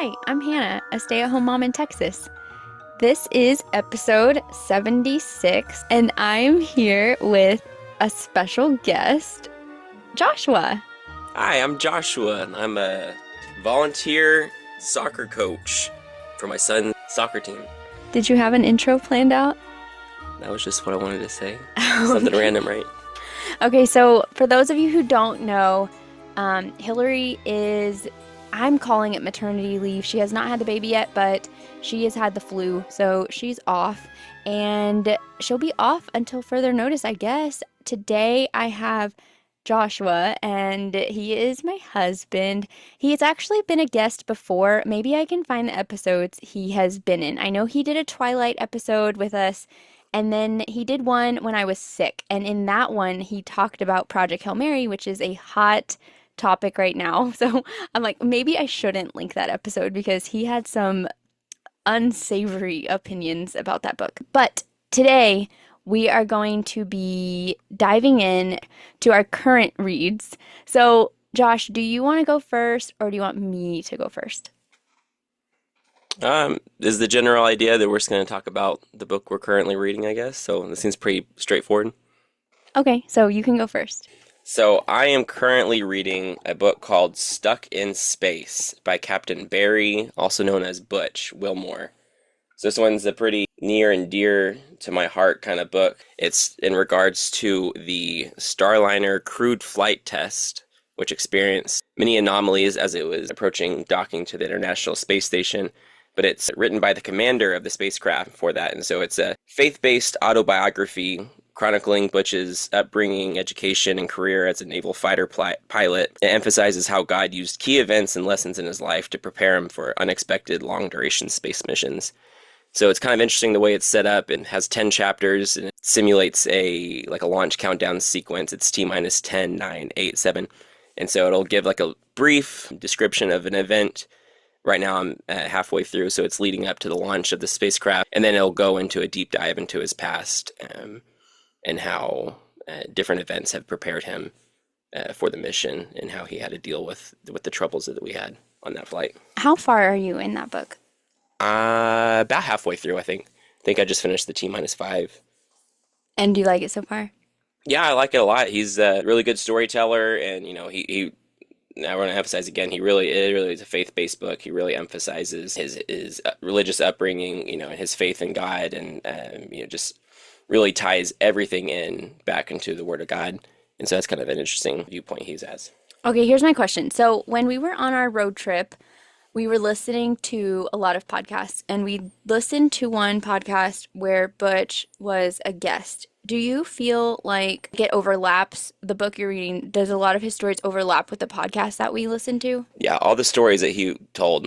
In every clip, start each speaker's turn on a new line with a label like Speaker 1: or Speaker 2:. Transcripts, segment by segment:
Speaker 1: Hi, I'm Hannah, a stay-at-home mom in Texas. This is episode 76, and I'm here with a special guest, Joshua.
Speaker 2: Hi, I'm Joshua, and I'm a volunteer soccer coach for my son's soccer team.
Speaker 1: Did you have an intro planned out?
Speaker 2: That was just what I wanted to say. Something random, right?
Speaker 1: Okay, so for those of you who don't know, Hilary I'm calling it maternity leave. She has not had the baby yet, but she has had the flu, so she's off, and she'll be off until further notice, I guess. Today I have Joshua, and he is my husband. He has actually been a guest before. Maybe I can find the episodes he has been in. I know he did a Twilight episode with us, and then he did one when I was sick, and in that one he talked about Project Hail Mary, which is a hot topic right now. So I'm like, maybe I shouldn't link that episode because he had some unsavory opinions about that book. But today we are going to be diving in to our current reads. So Josh, do you want to go first or do you want me to go first?
Speaker 2: Is the general idea that we're just going to talk about the book we're currently reading, I guess. So this seems pretty straightforward.
Speaker 1: Okay, so you can go first.
Speaker 2: So I am currently reading a book called Stuck in Space by Captain Barry, also known as Butch Wilmore. So this one's a pretty near and dear to my heart kind of book. It's in regards to the Starliner crewed flight test, which experienced many anomalies as it was approaching docking to the International Space Station. But it's written by the commander of the spacecraft for that. And so it's a faith-based autobiography chronicling Butch's upbringing, education, and career as a naval fighter pilot. It emphasizes how God used key events and lessons in his life to prepare him for unexpected long-duration space missions. So it's kind of interesting the way it's set up. It has 10 chapters, and it simulates a launch countdown sequence. It's T-minus 10, 9, 8, 7. And so it'll give like a brief description of an event. Right now I'm halfway through, so it's leading up to the launch of the spacecraft. And then it'll go into a deep dive into his past and how different events have prepared him for the mission and how he had to deal with the troubles that we had on that flight.
Speaker 1: How far are you in that book?
Speaker 2: About halfway through, I think. I think I just finished the T-minus 5.
Speaker 1: And do you like it so far?
Speaker 2: Yeah, I like it a lot. He's a really good storyteller, and he I want to emphasize again, it really is a faith-based book. He really emphasizes his religious upbringing, and his faith in God, and just really ties everything back into the Word of God. And so that's kind of an interesting viewpoint he has.
Speaker 1: Okay, here's my question. So when we were on our road trip, we were listening to a lot of podcasts, and we listened to one podcast where Butch was a guest. Do you feel like it overlaps, the book you're reading, does a lot of his stories overlap with the podcast that we listened to?
Speaker 2: Yeah, all the stories that he tells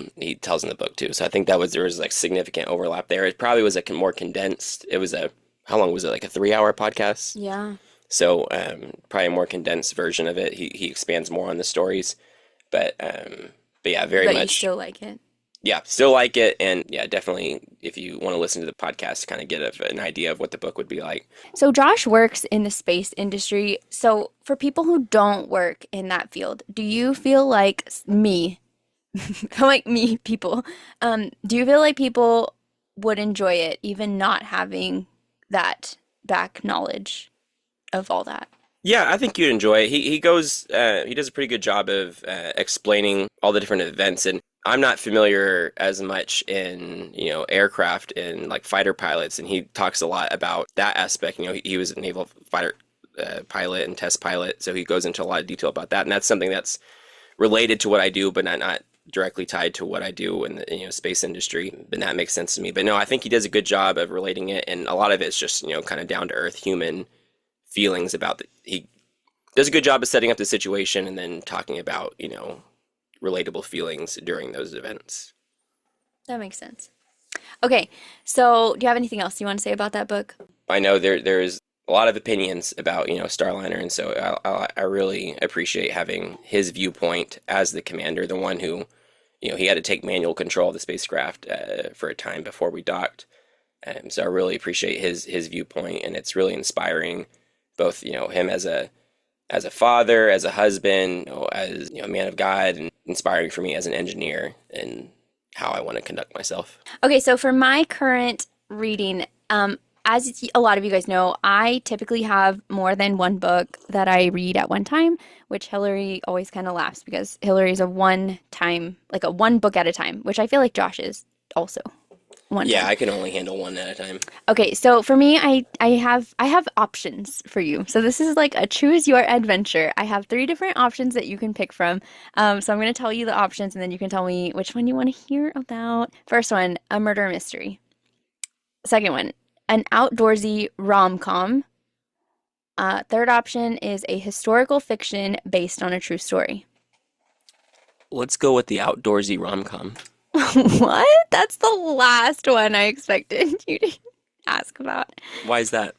Speaker 2: in the book too. So I think there was like significant overlap there. It probably was more condensed. How long was it? Like a 3-hour podcast?
Speaker 1: Yeah.
Speaker 2: So probably a more condensed version of it. He expands more on the stories, but yeah, very much.
Speaker 1: But you still like it?
Speaker 2: Yeah, still like it, and yeah, definitely if you want to listen to the podcast, kind of get an idea of what the book would be like.
Speaker 1: So Josh works in the space industry. So for people who don't work in that field, do you feel like people, do you feel like people would enjoy it even not having that back knowledge of all that?
Speaker 2: Yeah, I think you'd enjoy it. He does a pretty good job of explaining all the different events, and I'm not familiar as much in, aircraft and like fighter pilots, and he talks a lot about that aspect. He was a naval fighter pilot and test pilot, so he goes into a lot of detail about that, and that's something that's related to what I do, but not directly tied to what I do in the space industry. And that makes sense to me. But no, I think he does a good job of relating it, and a lot of it's just kind of down to earth human feelings about he does a good job of setting up the situation and then talking about relatable feelings during those events.
Speaker 1: That makes sense. Okay, so do you have anything else you want to say about that book?
Speaker 2: I know there's a lot of opinions about Starliner, and so I really appreciate having his viewpoint as the commander, the one who he had to take manual control of the spacecraft for a time before we docked. So I really appreciate his viewpoint, and it's really inspiring, both him as a father, as a husband, as a man of God, and inspiring for me as an engineer. And how I want to conduct myself.
Speaker 1: Okay, so for my current reading, as a lot of you guys know, I typically have more than one book that I read at one time, which Hilary always kind of laughs because Hilary's a one time, like a one book at a time, which I feel like Josh is also one
Speaker 2: Yeah,
Speaker 1: time.
Speaker 2: I can only handle one at a time.
Speaker 1: Okay, so for me, I have options for you. So this is like a choose your adventure. I have three different options that you can pick from. So I'm going to tell you the options, and then you can tell me which one you want to hear about. First one, a murder mystery. Second one, an outdoorsy rom-com. Third option is a historical fiction based on a true story.
Speaker 2: Let's go with the outdoorsy rom-com.
Speaker 1: What? That's the last one I expected you to ask about.
Speaker 2: Why is that?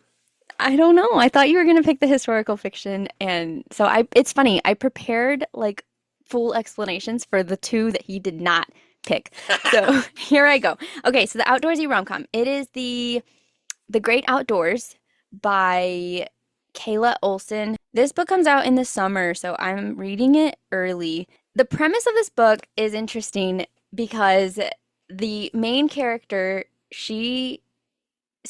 Speaker 1: I don't know. I thought you were gonna pick the historical fiction, and so it's funny. I prepared like full explanations for the two that he did not pick. So here I go. Okay, so the outdoorsy rom-com. It is The Great Outdoors by Kayla Olsen. This book comes out in the summer, so I'm reading it early. The premise of this book is interesting because the main character, she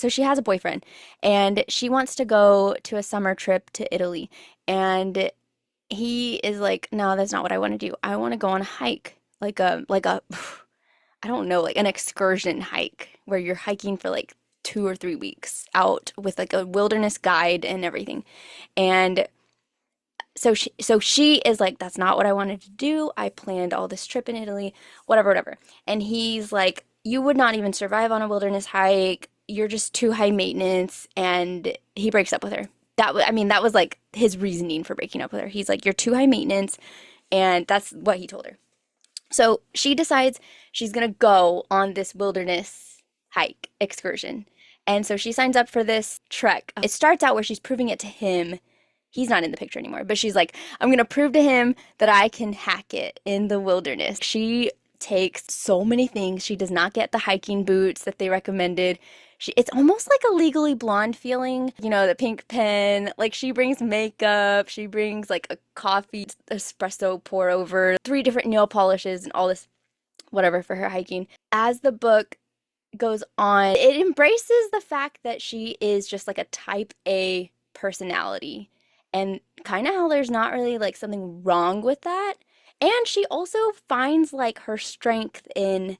Speaker 1: has a boyfriend and she wants to go to a summer trip to Italy. And he is like, "No, that's not what I want to do. I want to go on a hike, like a I don't know, like an excursion hike where you're hiking for like 2 or 3 weeks out with like a wilderness guide and everything." And so she is like, "That's not what I wanted to do. I planned all this trip in Italy, whatever, whatever." And he's like, "You would not even survive on a wilderness hike. You're just too high maintenance." And he breaks up with her. I mean, that was like his reasoning for breaking up with her. He's like, "You're too high maintenance," and that's what he told her. So she decides she's gonna go on this wilderness hike excursion. And so she signs up for this trek. It starts out where she's proving it to him. He's not in the picture anymore, but she's like, "I'm gonna prove to him that I can hack it in the wilderness." She takes so many things. She does not get the hiking boots that they recommended. It's almost like a Legally Blonde feeling, the pink pen. Like she brings makeup, she brings like a coffee espresso pour over, three different nail polishes and all this whatever for her hiking. As the book goes on, it embraces the fact that she is just like a type A personality and kind of how there's not really like something wrong with that. And she also finds like her strength in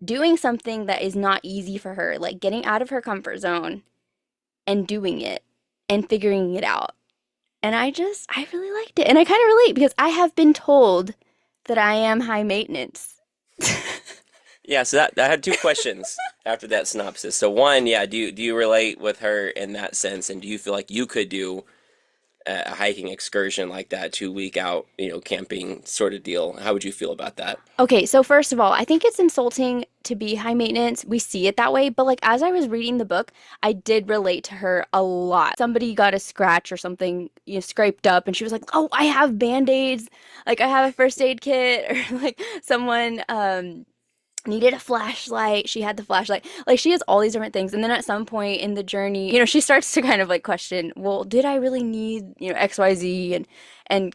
Speaker 1: doing something that is not easy for her, like getting out of her comfort zone and doing it and figuring it out. And I really liked it. And I kind of relate because I have been told that I am high maintenance.
Speaker 2: Yeah, so that I had two questions after that synopsis. So one, yeah, do you relate with her in that sense, and do you feel like you could do a hiking excursion like that, 2 week out, camping sort of deal? How would you feel about that?
Speaker 1: Okay, so first of all, I think it's insulting to be high maintenance. We see it that way, but like as I was reading the book, I did relate to her a lot. Somebody got a scratch or something, scraped up, and she was like, "Oh, I have band-aids. Like I have a first aid kit," or like someone needed a flashlight. She had the flashlight. Like she has all these different things. And then at some point in the journey, she starts to kind of like question, well, did I really need, XYZ, and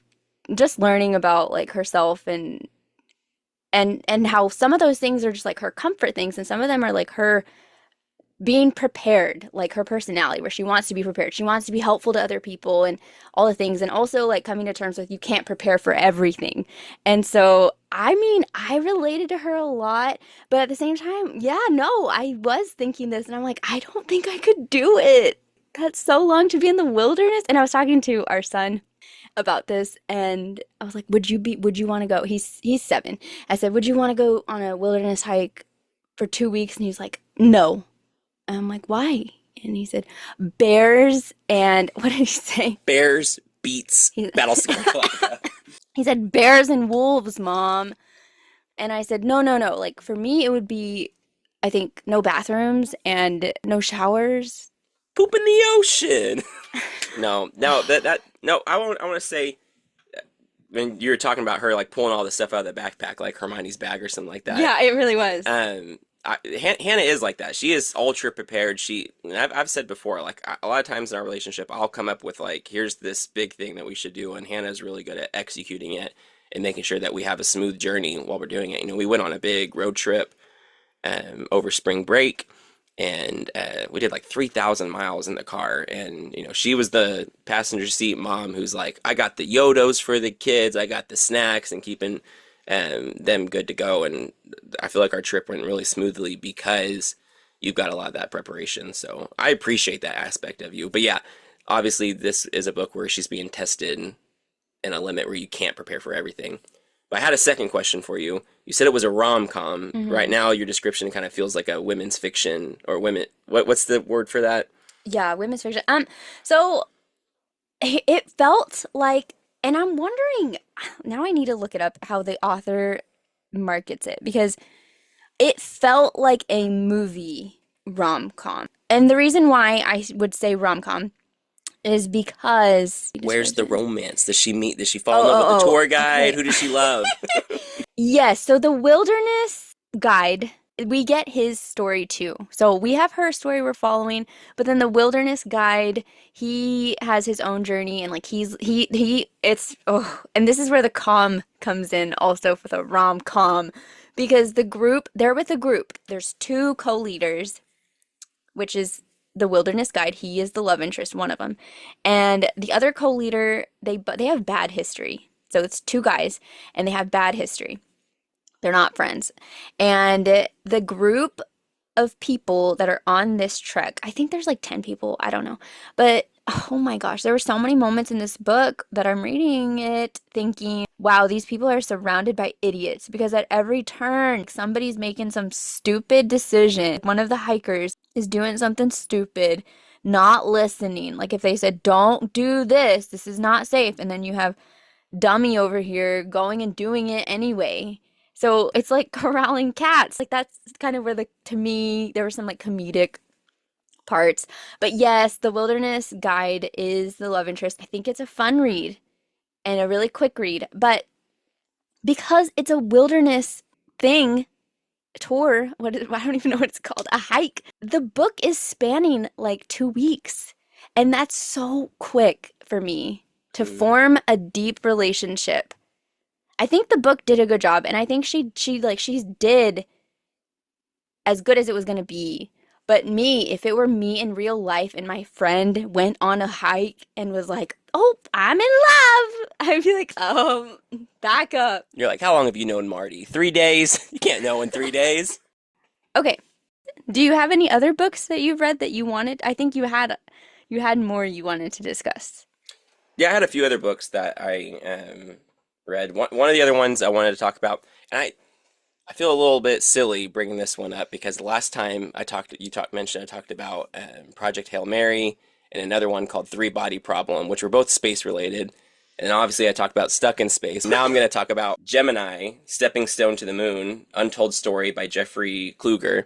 Speaker 1: just learning about like herself and how some of those things are just like her comfort things and some of them are like her being prepared, like her personality, where she wants to be prepared. She wants to be helpful to other people and all the things. And also like coming to terms with you can't prepare for everything. And so, I mean, I related to her a lot, but at the same time, yeah, no, I was thinking this and I'm like, I don't think I could do it. That's so long to be in the wilderness. And I was talking to our son about this and I was like, would you want to go? He's 7. I said, "Would you want to go on a wilderness hike for 2 weeks?" And he was like, "No." And I'm like, "Why?" And he said, "Bears and," what did he say?
Speaker 2: Bears beats Battlestar Galactica.
Speaker 1: He said, "Bears and wolves, Mom." And I said, "No, no, no. Like for me, it would be, I think, no bathrooms and no showers."
Speaker 2: Poop in the ocean. No, no, no. I want to say, when you were talking about her like pulling all the stuff out of the backpack, like Hermione's bag or something like that.
Speaker 1: Yeah, it really was.
Speaker 2: Hannah is like that. She is ultra prepared. I've said before, like a lot of times in our relationship, I'll come up with like, here's this big thing that we should do, and Hannah's really good at executing it. and making sure that we have a smooth journey while we're doing it. We went on a big road trip over spring break, and we did like 3,000 miles in the car. And she was the passenger seat mom who's like, I got the Yodos for the kids, I got the snacks, and keeping them good to go. And I feel like our trip went really smoothly because you've got a lot of that preparation. So I appreciate that aspect of you. But yeah, obviously this is a book where she's being tested in a limit where you can't prepare for everything. But I had a second question for you. You said it was a rom-com.
Speaker 1: Mm-hmm.
Speaker 2: Right now, your description kind of feels like a women's fiction or women. What's the word for that?
Speaker 1: Yeah, women's fiction. So it felt like, and I'm wondering, now I need to look it up, how the author markets it, because it felt like a movie rom-com. And the reason why I would say rom-com is because...
Speaker 2: Where's the romance? Does she fall in love with the tour guide? Okay. Who does she love?
Speaker 1: Yes, so the wilderness guide, we get his story too. So we have her story we're following, but then the wilderness guide, he has his own journey, and like and this is where the com comes in also for the rom-com, because they're with a group. There's two co-leaders, which is the wilderness guide. He is the love interest, one of them. And the other co-leader, they have bad history. So it's two guys, and they have bad history. They're not friends. And the group of people that are on this trek, I think there's like 10 people, I don't know. But oh my gosh, there were so many moments in this book that I'm reading it thinking, wow, these people are surrounded by idiots, because at every turn, somebody's making some stupid decision. One of the hikers is doing something stupid, not listening. Like if they said, don't do this, this is not safe. And then you have dummy over here going and doing it anyway. So it's like corralling cats. Like that's kind of where to me, there were some like comedic parts. But yes, the wilderness guide is the love interest. I think it's a fun read and a really quick read. But because it's a wilderness tour, I don't even know what it's called, a hike, the book is spanning like 2 weeks. And that's so quick for me to form a deep relationship. I think the book did a good job, and I think she did as good as it was going to be. But if it were me in real life and my friend went on a hike and was like, oh, I'm in love, I'd be like, back up.
Speaker 2: You're like, how long have you known Marty? 3 days? You can't know in 3 days.
Speaker 1: Okay. Do you have any other books that you've read that you wanted? I think you had more you wanted to discuss.
Speaker 2: Yeah, I had a few other books that I read. One of the other ones I wanted to talk about, and I feel a little bit silly bringing this one up because the last time I talked about Project Hail Mary and another one called Three Body Problem, which were both space related. And obviously I talked about Stuck in Space. Now I'm going to talk about Gemini, Stepping Stone to the Moon, Untold Story by Jeffrey Kluger.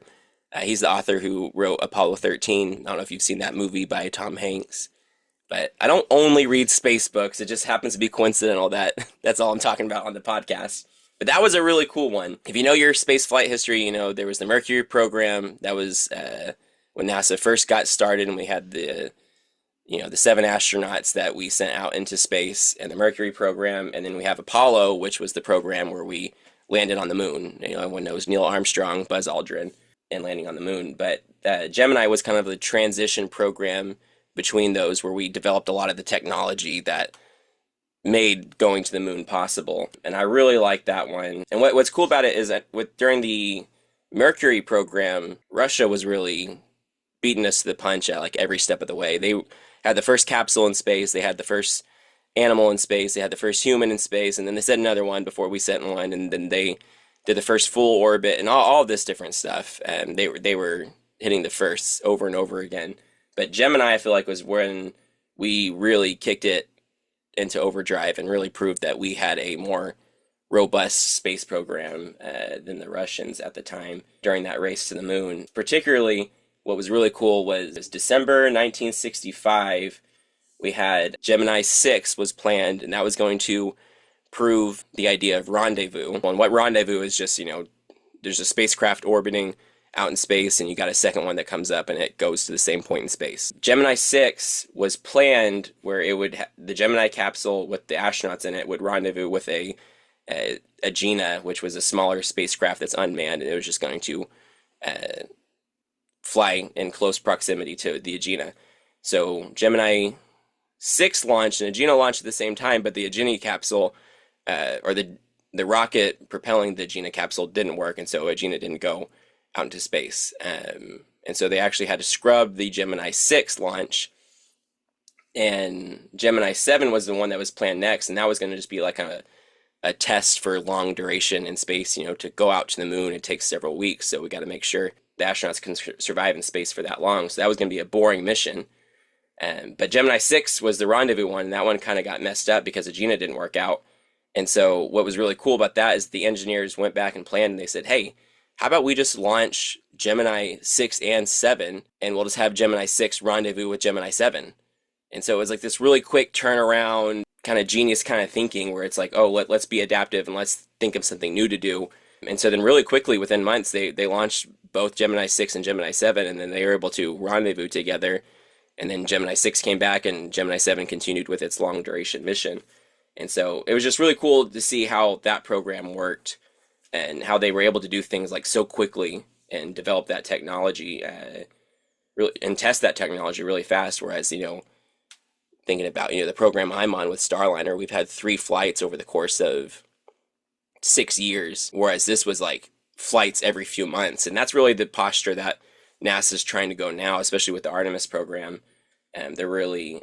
Speaker 2: He's the author who wrote Apollo 13. I don't know if you've seen that movie by Tom Hanks. But I don't only read space books. It just happens to be coincidental that that's all I'm talking about on the podcast. But that was a really cool one. If you know your space flight history, there was the Mercury program. That was when NASA first got started, and we had the 7 astronauts that we sent out into space, and the Mercury program. And then we have Apollo, which was the program where we landed on the moon. Everyone knows Neil Armstrong, Buzz Aldrin, and landing on the moon. But Gemini was kind of the transition program between those, where we developed a lot of the technology that made going to the moon possible. And I really like that one. And what's cool about it is that during the Mercury program, Russia was really beating us to the punch at like every step of the way. They had the first capsule in space, they had the first animal in space, they had the first human in space, and then they sent another one before we sent one, and then they did the first full orbit and all this different stuff. And they were hitting the firsts over and over again. But Gemini, I feel like, was when we really kicked it into overdrive and really proved that we had a more robust space program than the Russians at the time during that race to the moon. Particularly, what was really cool was December 1965, we had Gemini 6 was planned, and that was going to prove the idea of rendezvous. And what rendezvous is just, there's a spacecraft orbiting out in space, and you got a second one that comes up and it goes to the same point in space. Gemini 6 was planned where it would the Gemini capsule with the astronauts in it would rendezvous with a Agena, which was a smaller spacecraft that's unmanned, and it was just going to uh, fly in close proximity to the Agena. So Gemini 6 launched and Agena launched at the same time, but the Agena capsule, or the rocket propelling the Agena capsule didn't work, and so Agena didn't go out into space. And so they actually had to scrub the Gemini 6 launch, and Gemini 7 was the one that was planned next, and that was going to just be like a test for long duration in space, to go out to the moon. It takes several weeks, so we got to make sure the astronauts can survive in space for that long. So that was going to be a boring mission. But Gemini 6 was the rendezvous one, and that one kind of got messed up because Agena didn't work out. And so what was really cool about that is the engineers went back and planned, and they said, hey, how about we just launch Gemini 6 and 7, and we'll just have Gemini 6 rendezvous with Gemini 7. And so it was like this really quick turnaround, kind of genius kind of thinking where it's like, oh, let's be adaptive and let's think of something new to do. And so then really quickly, within months, they launched both Gemini 6 and Gemini 7, and then they were able to rendezvous together. And then Gemini 6 came back, and Gemini 7 continued with its long duration mission. And so it was just really cool to see how that program worked and how they were able to do things like so quickly and develop that technology really, and test that technology really fast. Whereas, thinking about, the program I'm on with Starliner, we've had 3 flights over the course of 6 years, whereas this was like flights every few months. And that's really the posture that NASA's trying to go now, especially with the Artemis program. They're really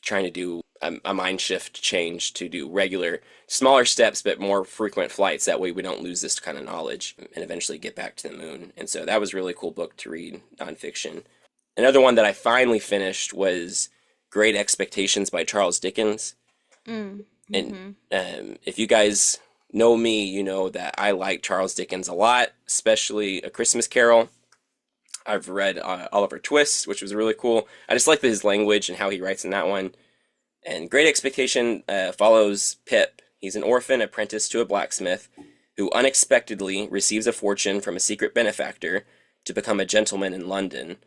Speaker 2: trying to do a mind shift change to do regular, smaller steps, but more frequent flights. That way we don't lose this kind of knowledge and eventually get back to the moon. And so that was a really cool book to read, nonfiction. Another one that I finally finished was Great Expectations by Charles Dickens. And if you guys know me, you know that I like Charles Dickens a lot, especially A Christmas Carol. I've read Oliver Twist, which was really cool. I just like his language and how he writes in that one. And Great Expectation follows Pip. He's an orphan apprenticed to a blacksmith who unexpectedly receives a fortune from a secret benefactor to become a gentleman in London.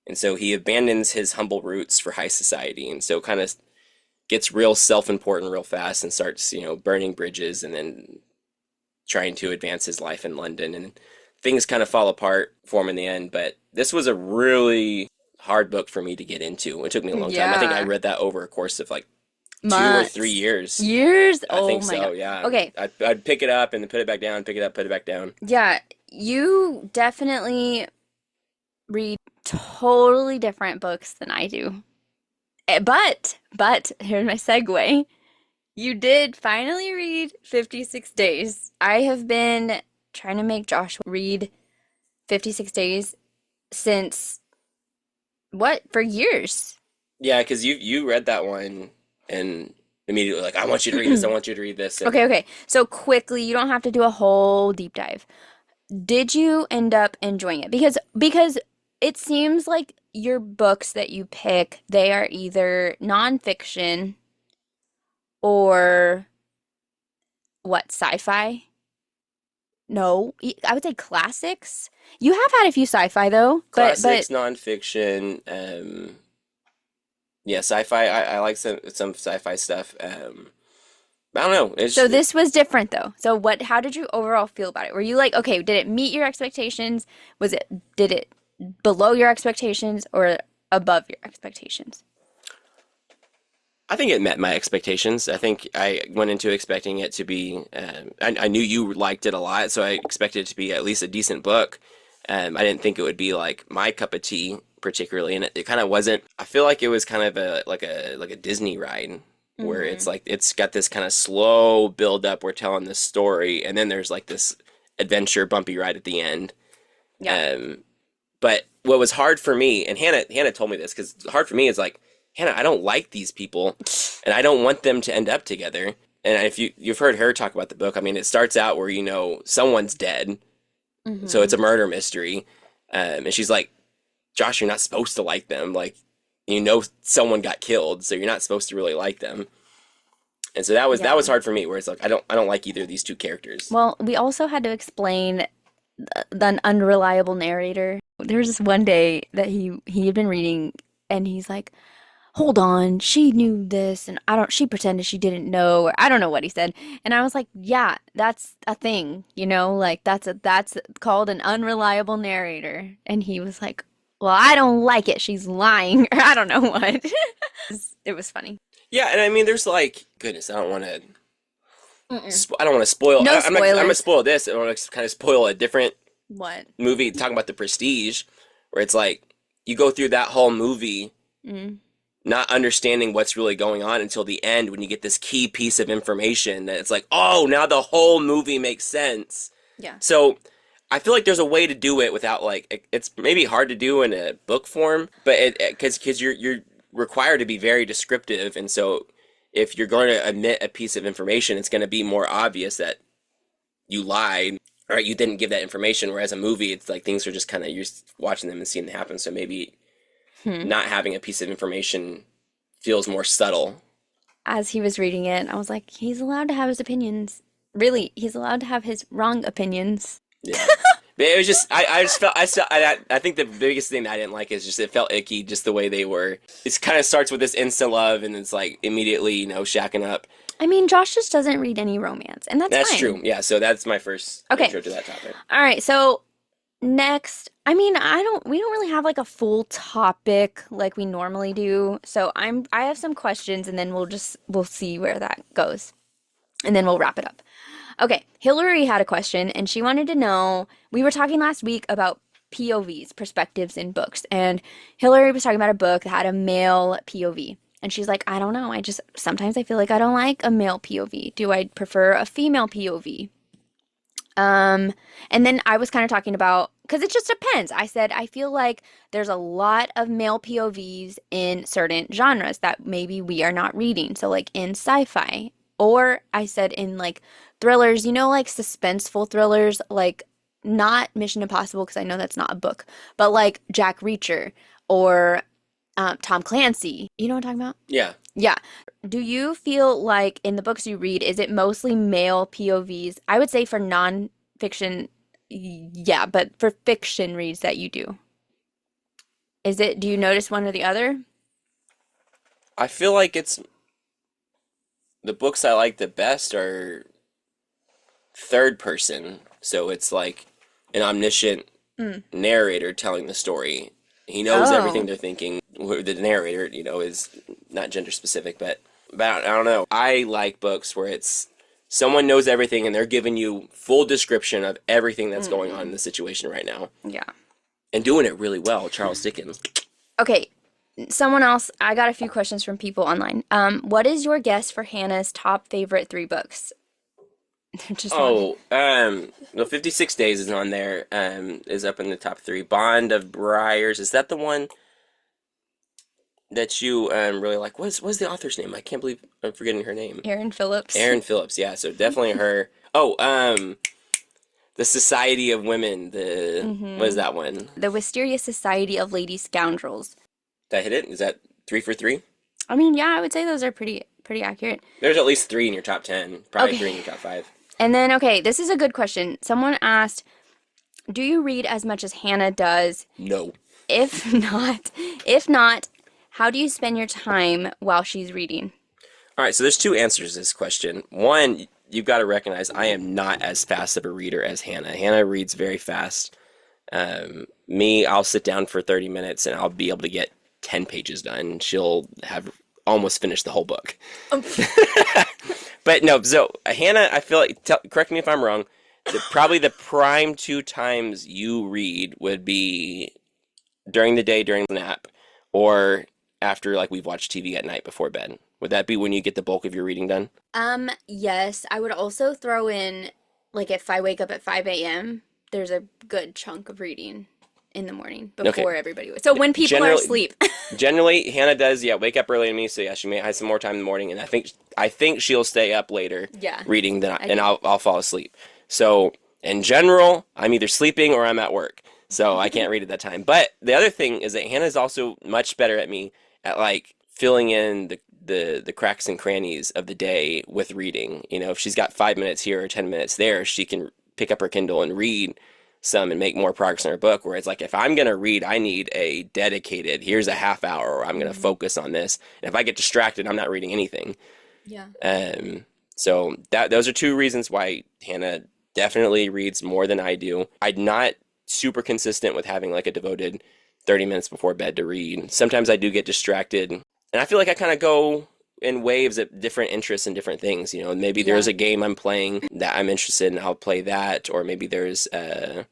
Speaker 2: And so he abandons his humble roots for high society, and so kind of gets real self-important real fast and starts, burning bridges and then trying to advance his life in London. And things kind of fall apart for him in the end. But this was a really hard book for me to get into. It took me a long time. I think I read that over a course of like
Speaker 1: Months.
Speaker 2: 2 or 3 years.
Speaker 1: Years?
Speaker 2: I think
Speaker 1: my
Speaker 2: so,
Speaker 1: God.
Speaker 2: yeah.
Speaker 1: Okay.
Speaker 2: I'd pick it up and then put it back down, pick it up, put it back down.
Speaker 1: Yeah, you definitely read totally different books than I do. But here's my segue. You did finally read 56 Days. I have been trying to make Joshua read 56 Days since, for years.
Speaker 2: Yeah, because you read that one and immediately like, I want you to read this, I want you to read this. And
Speaker 1: Okay. So quickly, you don't have to do a whole deep dive. Did you end up enjoying it? Because it seems like your books that you pick, they are either nonfiction or sci-fi? No, I would say classics. You have had a few sci-fi though,
Speaker 2: classics,
Speaker 1: but
Speaker 2: nonfiction, yeah, sci-fi. I like some sci-fi stuff. I don't know.
Speaker 1: so this was different though. So how did you overall feel about it? Were you like, okay, did it meet your expectations? Did it below your expectations or above your expectations?
Speaker 2: I think it met my expectations. I think I went into expecting it to be. I knew you liked it a lot, so I expected it to be at least a decent book. I didn't think it would be like my cup of tea particularly, and it kind of wasn't. I feel like it was kind of like a Disney ride where it's like it's got this kind of slow build up. We're telling this story, and then there's like this adventure bumpy ride at the end.
Speaker 1: Yeah.
Speaker 2: But what was hard for me, and Hannah told me this, because hard for me is like, Hannah, I don't like these people, and I don't want them to end up together. And if you've heard her talk about the book, I mean, it starts out where someone's dead, so it's a murder mystery, and she's like, Josh, you're not supposed to like them, like someone got killed, so you're not supposed to really like them. And so that was hard for me, where it's like I don't like either of these two characters.
Speaker 1: Well, we also had to explain the unreliable narrator. There was this one day that he had been reading, and he's like, hold on, she knew this and she pretended she didn't know, or I don't know what he said. And I was like, yeah, that's a thing, like that's called an unreliable narrator. And he was like, well, I don't like it. She's lying. Or I don't know what. It was funny.
Speaker 2: Yeah, and I mean, there's like, goodness, I don't want to.
Speaker 1: Mm-mm.
Speaker 2: I don't want to spoil.
Speaker 1: No
Speaker 2: I'm not. I'm gonna
Speaker 1: spoilers.
Speaker 2: spoil this. I want to kind of spoil a different
Speaker 1: What?
Speaker 2: movie talking about the Prestige, where it's like you go through that whole movie
Speaker 1: Mm.
Speaker 2: not understanding what's really going on until the end when you get this key piece of information that it's like, oh, now the whole movie makes sense.
Speaker 1: Yeah.
Speaker 2: So I feel like there's a way to do it without like it's maybe hard to do in a book form, but because you're required to be very descriptive, and so if you're going to omit a piece of information, it's going to be more obvious that you lied or you didn't give that information. Whereas a movie, it's like things are just kind of you're just watching them and seeing them happen. So maybe not having a piece of information feels more subtle.
Speaker 1: As he was reading it, I was like, he's allowed to have his opinions. Really, he's allowed to have his wrong opinions.
Speaker 2: Yeah. But it was just, I just felt, I think the biggest thing that I didn't like is just it felt icky, just the way they were. It kind of starts with this instant love, and it's like immediately, shacking up.
Speaker 1: I mean, Josh just doesn't read any romance, and that's
Speaker 2: That's
Speaker 1: fine.
Speaker 2: true. Yeah, so that's my first intro to that topic.
Speaker 1: All right, so next, I mean, we don't really have like a full topic like we normally do. So I have some questions, and then we'll see where that goes. And then we'll wrap it up. Okay, Hilary had a question, and she wanted to know, we were talking last week about POVs, perspectives in books, and Hilary was talking about a book that had a male POV. And she's like, I don't know, sometimes I feel like I don't like a male POV. Do I prefer a female POV? And then I was kind of talking about, because it just depends. I said, I feel like there's a lot of male POVs in certain genres that maybe we are not reading. So like in sci-fi, or I said in like thrillers, like suspenseful thrillers, like not Mission Impossible, because I know that's not a book, but like Jack Reacher or Tom Clancy. You know what I'm talking about?
Speaker 2: Yeah.
Speaker 1: Yeah. Do you feel like in the books you read, is it mostly male POVs? I would say for nonfiction, yeah, but for fiction reads that you do. Do you notice one or the other?
Speaker 2: I feel like the books I like the best are third person. So it's like an omniscient narrator telling the story. He knows everything they're thinking. The narrator, is not gender specific, but I don't know. I like books where it's someone knows everything and they're giving you full description of everything that's going on in the situation right now.
Speaker 1: Yeah.
Speaker 2: And doing it really well. Charles Dickens.
Speaker 1: Okay. Someone else, I got a few questions from people online. What is your guess for Hannah's top favorite 3 books?
Speaker 2: The 56 Days is on there, is up in the top 3. Bond of Briars, is that the one that you really like? What's the author's name? I can't believe I'm forgetting her name.
Speaker 1: Erin Phillips.
Speaker 2: Erin Phillips, yeah, so definitely her. The Society of Women, what is that one?
Speaker 1: The Wisteria Society of Lady Scoundrels.
Speaker 2: Did I hit it? Is that 3 for 3?
Speaker 1: I mean, yeah, I would say those are pretty accurate.
Speaker 2: There's at least 3 in your top 10, probably
Speaker 1: Okay.
Speaker 2: 3 in your top 5.
Speaker 1: And then, okay, this is a good question. Someone asked, do you read as much as Hannah does?
Speaker 2: No.
Speaker 1: If not, how do you spend your time while she's reading?
Speaker 2: All right, so there's 2 answers to this question. One, you've got to recognize I am not as fast of a reader as Hannah. Hannah reads very fast. Me, I'll sit down for 30 minutes and I'll be able to get 10 pages done. She'll have almost finished the whole book. But no, so Hannah, I feel like, correct me if I'm wrong, probably the prime 2 times you read would be during the day, during the nap, or after like we've watched TV at night before bed. Would that be when you get the bulk of your reading done?
Speaker 1: Yes, I would also throw in, like if I wake up at 5 a.m., there's a good chunk of reading in the morning before everybody was. So when people are asleep.
Speaker 2: Generally, Hannah does, wake up early than me, so yeah, she may have some more time in the morning, and I think she'll stay up later reading, and I'll fall asleep. So, in general, I'm either sleeping or I'm at work, so I can't read at that time. But the other thing is that Hannah's also much better at me at, like, filling in the cracks and crannies of the day with reading. If she's got 5 minutes here or 10 minutes there, she can pick up her Kindle and read some and make more progress in our book. Where it's like, if I'm gonna read, I need a dedicated, here's a half hour, or I'm gonna focus on this. And if I get distracted, I'm not reading anything.
Speaker 1: Yeah.
Speaker 2: So those are two reasons why Hannah definitely reads more than I do. I'm not super consistent with having like a devoted 30 minutes before bed to read. Sometimes I do get distracted, and I feel like I kind of go in waves of different interests and different things. You know, maybe there's a game I'm playing that I'm interested in, I'll play that, or maybe there's a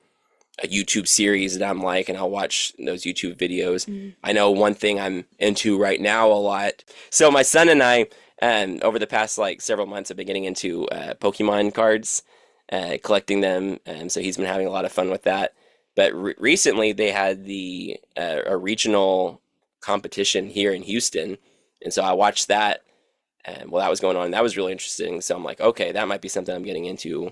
Speaker 2: YouTube series that I'm like, and I'll watch those YouTube videos. I know one thing I'm into right now a lot. So my son and I, over the past like several months, have been getting into Pokemon cards, collecting them, and so he's been having a lot of fun with that. But recently they had a regional competition here in Houston, and so I watched that, and while that was going on, that was really interesting. So I'm like, okay, that might be something I'm getting into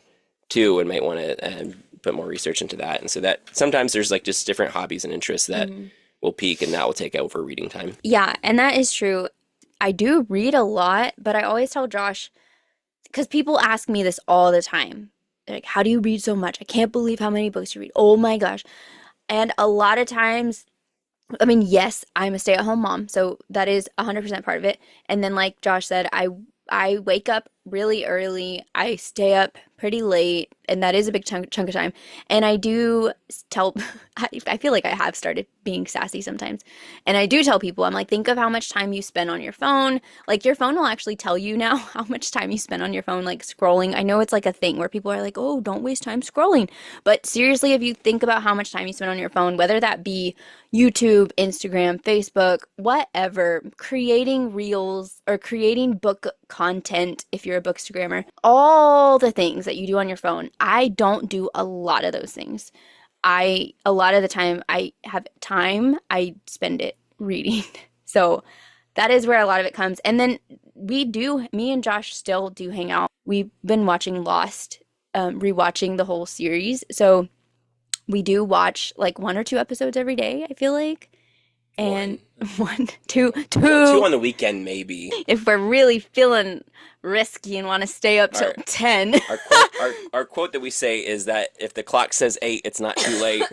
Speaker 2: too, and might want to put more research into that. And so that sometimes there's like just different hobbies and interests that will peak, and that will take over reading time.
Speaker 1: Yeah, and that is true. I do read a lot, but I always tell Josh, because people ask me this all the time. They're like, how do you read so much? I can't believe how many books you read. Oh my gosh. And a lot of times, I mean, yes, I'm a stay-at-home mom, so that is 100% part of it. And then, like Josh said, I wake up really early. I stay up pretty late, and that is a big chunk of time. And I do tell, I feel like I have started being sassy sometimes. And I do tell people, I'm like, think of how much time you spend on your phone. Like, your phone will actually tell you now how much time you spend on your phone, like scrolling. I know it's like a thing where people are like, oh, don't waste time scrolling. But seriously, if you think about how much time you spend on your phone, whether that be YouTube, Instagram, Facebook, whatever, creating reels or creating book content, if you're a bookstagrammer, all the things that you do on your phone. I don't do a lot of those things. A lot of the time I have time, I spend it reading. So that is where a lot of it comes. And then me and Josh still do hang out. We've been watching Lost, rewatching the whole series. So we do watch like 1 or 2 episodes every day, I feel like. And two
Speaker 2: on the weekend, maybe.
Speaker 1: If we're really feeling risky and want to stay up till 10.
Speaker 2: Our quote that we say is that if the clock says 8, it's not too late.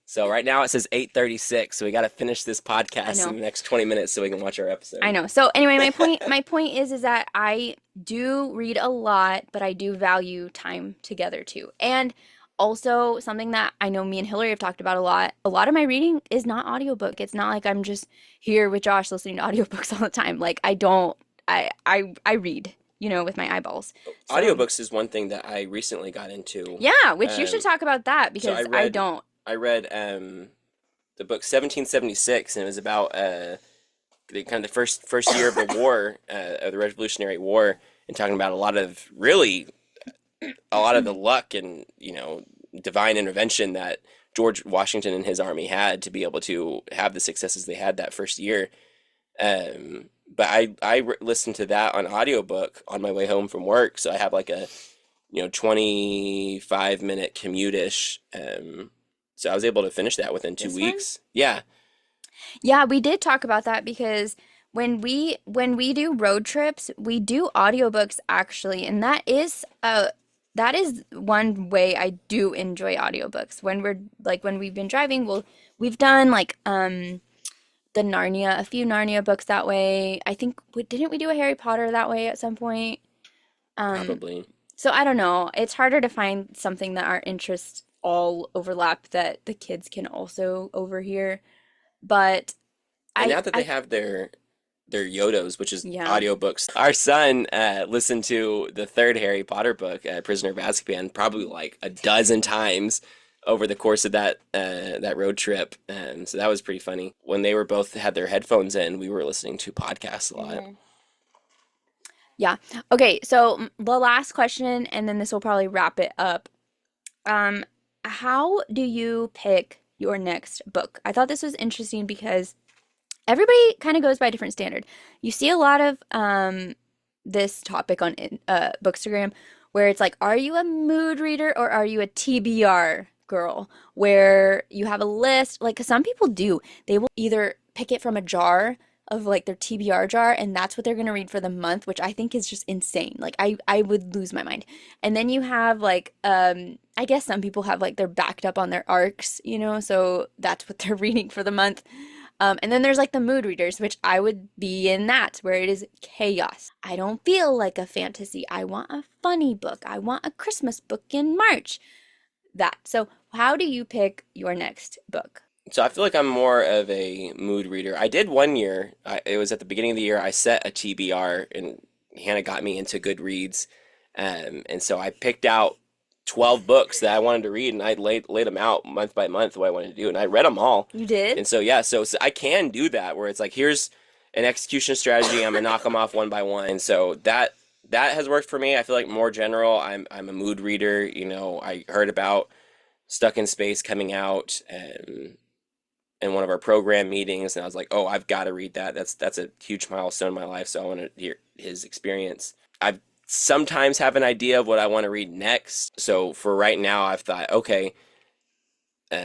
Speaker 2: So right now it says 8:36, so we got to finish this podcast in the next 20 minutes so we can watch our episode.
Speaker 1: I know. So anyway, my point is that I do read a lot, but I do value time together too. And also, something that I know me and Hilary have talked about a lot of my reading is not audiobook. It's not like I'm just here with Josh listening to audiobooks all the time. Like, I read, with my eyeballs. So,
Speaker 2: audiobooks is one thing that I recently got into.
Speaker 1: Yeah, which you should talk about that, because
Speaker 2: so
Speaker 1: I don't.
Speaker 2: I read the book 1776, and it was about the kind of the first year of the war, of the Revolutionary War, and talking about a lot of the luck and divine intervention that George Washington and his army had to be able to have the successes they had that first year. But I listened to that on audiobook on my way home from work, so I have like a 25-minute commute-ish. So I was able to finish that within 2 weeks. Yeah.
Speaker 1: Yeah, we did talk about that, because when we do road trips, we do audiobooks actually, and that is one way I do enjoy audiobooks. When we've been driving, we've done like a few Narnia books that way. I think didn't we do a Harry Potter that way at some point?
Speaker 2: Probably.
Speaker 1: So I don't know. It's harder to find something that our interests all overlap that the kids can also overhear. But
Speaker 2: now that they have their Yodos, which is audiobooks. Our son listened to the third Harry Potter book, Prisoner of Azkaban, probably like a dozen times over the course of that road trip. So that was pretty funny. When they were both had their headphones in, we were listening to podcasts a lot. Mm-hmm.
Speaker 1: Yeah. Okay, so the last question, and then this will probably wrap it up. How do you pick your next book? I thought this was interesting because everybody kind of goes by a different standard. You see a lot of this topic on Bookstagram where it's like, are you a mood reader or are you a TBR girl? Where you have a list, like, 'cause some people do. They will either pick it from a jar of like their TBR jar, and that's what they're going to read for the month, which I think is just insane. Like, I would lose my mind. And then you have like, I I guess some people have like they're backed up on their arcs, so that's what they're reading for the month. And then there's like the mood readers, which I would be in that, where it is chaos. I don't feel like a fantasy. I want a funny book. I want a Christmas book in March. That. So how do you pick your next book?
Speaker 2: So I feel like I'm more of a mood reader. I did one year. It was at the beginning of the year. I set a TBR, and Hannah got me into Goodreads, and so I picked out 12 books that I wanted to read, and I laid them out month by month what I wanted to do, and I read them all.
Speaker 1: You did?
Speaker 2: And so yeah, so I can do that where it's like here's an execution strategy. I'm gonna knock them off one by one. And so that has worked for me. I feel like more general. I'm a mood reader. I heard about Stuck in Space coming out, in one of our program meetings, and I was like, oh, I've got to read that. That's a huge milestone in my life, so I want to hear his experience. I sometimes have an idea of what I want to read next. So for right now, I've thought, okay,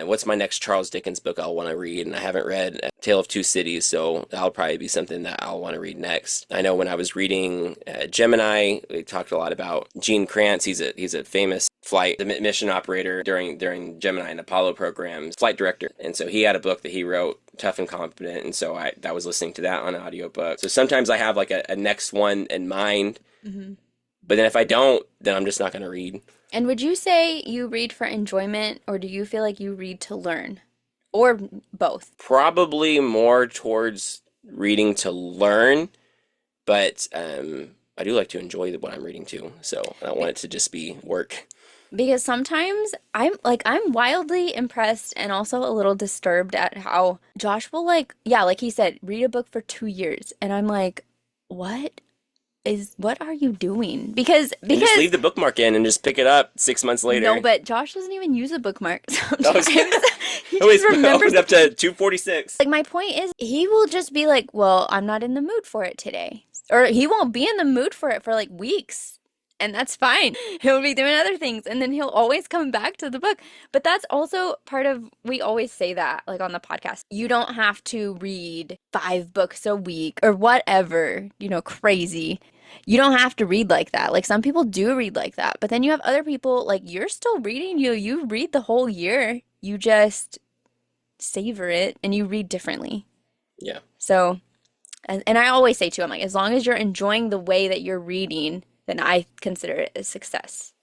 Speaker 2: what's my next Charles Dickens book I'll want to read? And I haven't read Tale of Two Cities, so that'll probably be something that I'll want to read next. I know when I was reading Gemini, we talked a lot about Gene Kranz. He's a famous flight mission operator during Gemini and Apollo programs, flight director. And so he had a book that he wrote, Tough and Competent, and so I was listening to that on audiobook. So sometimes I have like a next one in mind, but then if I don't, then I'm just not going to read.
Speaker 1: And would you say you read for enjoyment, or do you feel like you read to learn? Or both?
Speaker 2: Probably more towards reading to learn, but I do like to enjoy what I'm reading too. So I don't want it to just be work.
Speaker 1: Because sometimes I'm wildly impressed and also a little disturbed at how Josh will like he said, read a book for 2 years. And I'm like, what are you doing? Because
Speaker 2: just leave the bookmark in and just pick it up 6 months later.
Speaker 1: No, but Josh doesn't even use a bookmark sometimes. He
Speaker 2: always
Speaker 1: just remembers
Speaker 2: up to 246.
Speaker 1: Like, my point is, he will just be like, well, I'm not in the mood for it today. Or he won't be in the mood for it for like weeks. And that's fine. He'll be doing other things, and then he'll always come back to the book. But that's also part of, we always say that, like on the podcast. You don't have to read 5 books a week or whatever, crazy. You don't have to read like that. Like, some people do read like that. But then you have other people, like, you're still reading. You read the whole year. You just savor it, and you read differently.
Speaker 2: Yeah.
Speaker 1: So, and I always say, too, I'm like, as long as you're enjoying the way that you're reading, then I consider it a success.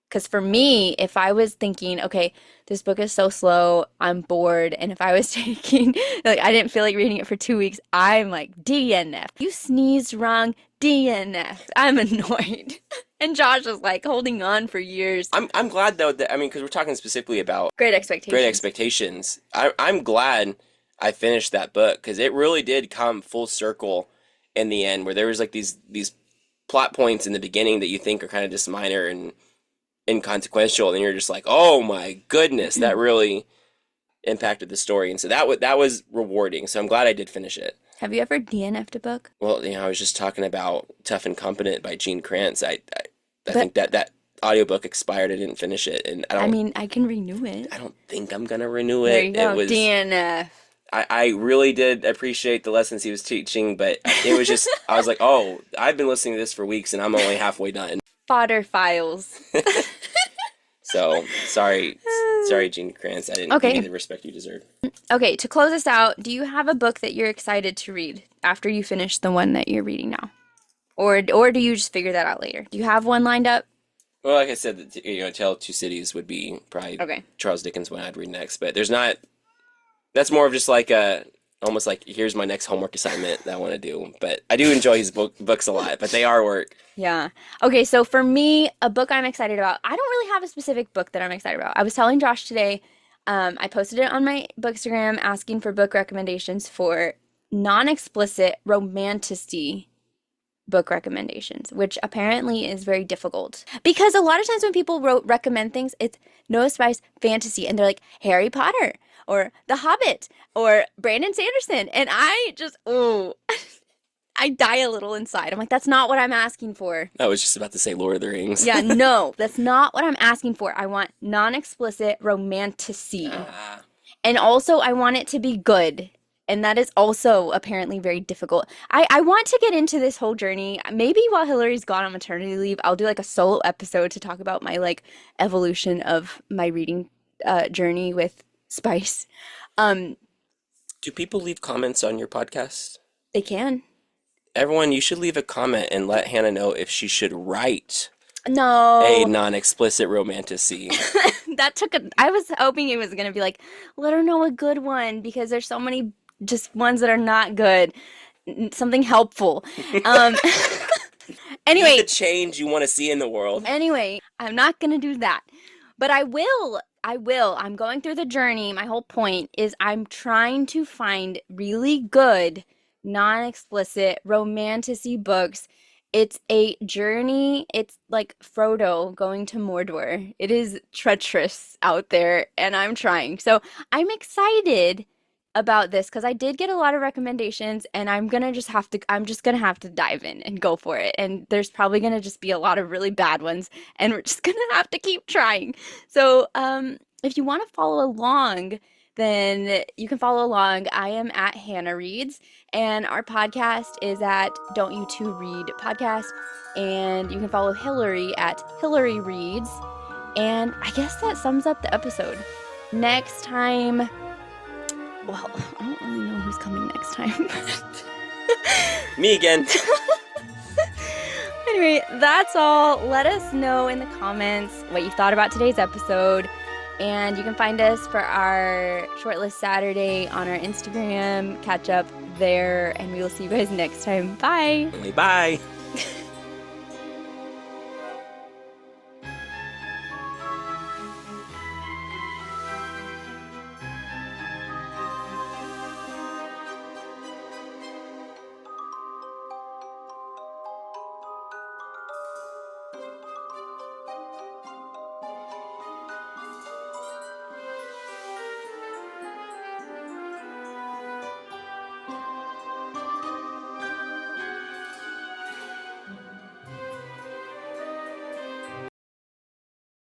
Speaker 1: Because for me, if I was thinking, okay, this book is so slow, I'm bored, and if I was taking, like, I didn't feel like reading it for 2 weeks, I'm like, DNF. You sneezed wrong, DNF. I'm annoyed. And Josh was like holding on for years.
Speaker 2: I'm glad though that, because we're talking specifically about
Speaker 1: Great Expectations.
Speaker 2: I'm glad I finished that book, because it really did come full circle in the end, where there was like these plot points in the beginning that you think are kind of just minor and inconsequential, and you're just like, oh my goodness, that really impacted the story. And so that was rewarding. So I'm glad I did finish it.
Speaker 1: Have you ever DNF'd a book?
Speaker 2: Well, I was just talking about Tough and Competent by Gene Kranz. I think that audiobook expired. I didn't finish it, and
Speaker 1: I can renew it.
Speaker 2: I don't think I'm gonna renew it.
Speaker 1: There you go.
Speaker 2: It was
Speaker 1: DNF.
Speaker 2: I really did appreciate the lessons he was teaching, but it was just, I was like, oh, I've been listening to this for weeks and I'm only halfway done.
Speaker 1: Fodder files.
Speaker 2: So, sorry, Gene Kranz. I didn't give you the respect you deserve.
Speaker 1: Okay, to close us out, do you have a book that you're excited to read after you finish the one that you're reading now? Or do you just figure that out later? Do you have one lined up?
Speaker 2: Well, like I said, Tale of Two Cities would be probably Charles Dickens one I'd read next, but there's not... That's more of just like almost like, here's my next homework assignment that I want to do. But I do enjoy his books a lot, but they are work.
Speaker 1: Yeah. Okay, so for me, a book I'm excited about, I don't really have a specific book that I'm excited about. I was telling Josh today, I posted it on my Bookstagram asking for book recommendations for non-explicit romantasy book recommendations, which apparently is very difficult. Because a lot of times when people recommend things, it's no spice fantasy, and they're like Harry Potter, or The Hobbit, or Brandon Sanderson. And I just, I die a little inside. I'm like, that's not what I'm asking for.
Speaker 2: I was just about to say Lord of the Rings.
Speaker 1: Yeah, no, that's not what I'm asking for. I want non-explicit romantasy. And also, I want it to be good. And that is also apparently very difficult. I want to get into this whole journey. Maybe while Hilary's gone on maternity leave, I'll do like a solo episode to talk about my like evolution of my reading journey with Spice. Um,
Speaker 2: Do people leave comments on your podcast?
Speaker 1: they can.
Speaker 2: Everyone, you should leave a comment and let Hannah know if she should write a
Speaker 1: No,
Speaker 2: non-explicit romantasy.
Speaker 1: I was hoping it was gonna be like, let her know a good one because there's so many just ones that are not good. Something helpful. Um,
Speaker 2: Be
Speaker 1: anyway,
Speaker 2: the change you want to see in the world.
Speaker 1: Anyway, I'm not gonna do that. But I will. I will. I'm going through the journey. My whole point is I'm trying to find really good, non-explicit romantasy books. It's a journey. It's like Frodo going to Mordor. It is treacherous out there, and I'm trying. So I'm excited about this because I did get a lot of recommendations, and I'm just gonna have to dive in and go for it. And there's probably gonna just be a lot of really bad ones, and we're just gonna have to keep trying. So, if you want to follow along, then you can follow along. I am at Hannah Reads, and our podcast is at Don't You Two Read Podcast, and you can follow Hilary at Hilary Reads. And I guess that sums up the episode. Next time. Well, I don't really know who's coming next time.
Speaker 2: Me again.
Speaker 1: Anyway, that's all. Let us know in the comments what you thought about today's episode. And you can find us for our Shortlist Saturday on our Instagram. Catch up there, and we will see you guys next time. Bye.
Speaker 2: Bye.